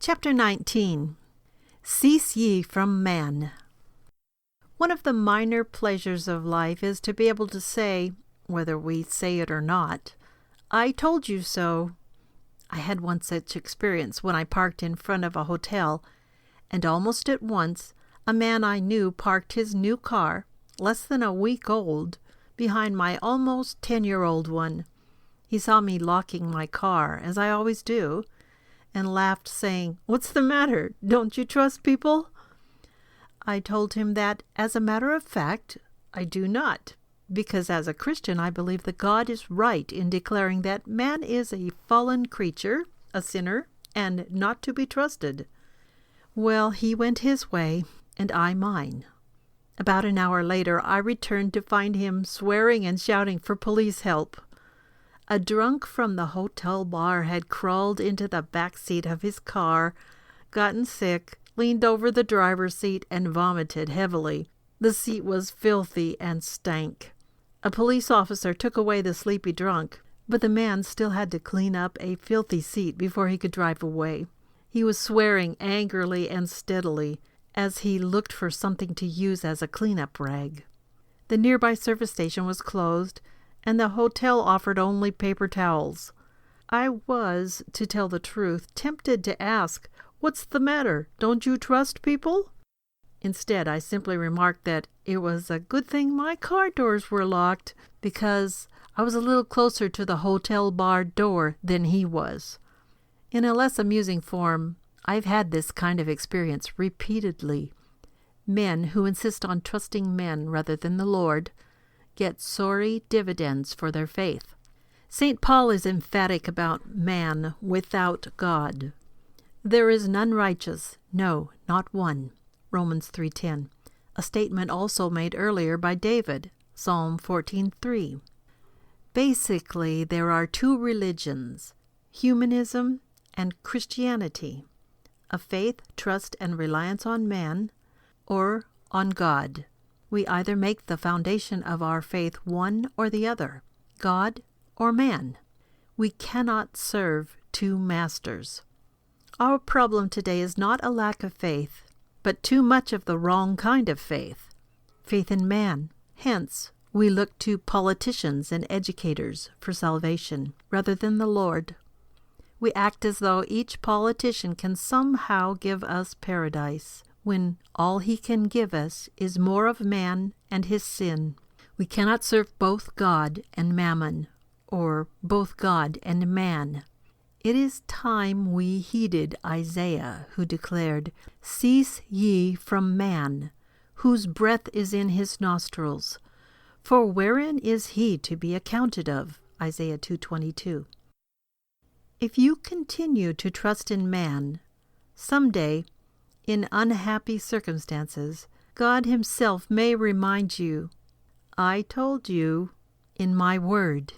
Chapter 19. Cease ye from man. One of the minor pleasures of life is to be able to say, whether we say it or not, "I told you so." I had one such experience when I parked in front of a hotel, and almost at once a man I knew parked his new car, less than a week old, behind my almost 10-year-old one. He saw me locking my car, as I always do, and laughed, saying, "What's the matter? Don't you trust people?" I told him that, as a matter of fact, I do not, because as a Christian I believe that God is right in declaring that man is a fallen creature, a sinner, and not to be trusted. Well, he went his way, and I mine. About an hour later I returned to find him swearing and shouting for police help. A drunk from the hotel bar had crawled into the back seat of his car, gotten sick, leaned over the driver's seat, and vomited heavily. The seat was filthy and stank. A police officer took away the sleepy drunk, but the man still had to clean up a filthy seat before he could drive away. He was swearing angrily and steadily as he looked for something to use as a cleanup rag. The nearby service station was closed, and the hotel offered only paper towels. I was, to tell the truth, tempted to ask, "What's the matter? Don't you trust people?" Instead, I simply remarked that it was a good thing my car doors were locked, because I was a little closer to the hotel bar door than he was. In a less amusing form, I've had this kind of experience repeatedly. Men who insist on trusting men rather than the Lord get sorry dividends for their faith. St. Paul is emphatic about man without God. "There is none righteous, no, not one." Romans 3:10. A statement also made earlier by David, Psalm 14:3. Basically, there are two religions, humanism and Christianity, a faith, trust, and reliance on man, or on God. We either make the foundation of our faith one or the other, God or man. We cannot serve two masters. Our problem today is not a lack of faith, but too much of the wrong kind of faith, faith in man. Hence, we look to politicians and educators for salvation rather than the Lord. We act as though each politician can somehow give us paradise, when all he can give us is more of man and his sin. We cannot serve both God and mammon, or both God and man. It is time we heeded Isaiah, who declared, "Cease ye from man, whose breath is in his nostrils. For wherein is he to be accounted of?" Isaiah 2:22. If you continue to trust in man, someday, in unhappy circumstances, God himself may remind you, "I told you in my word."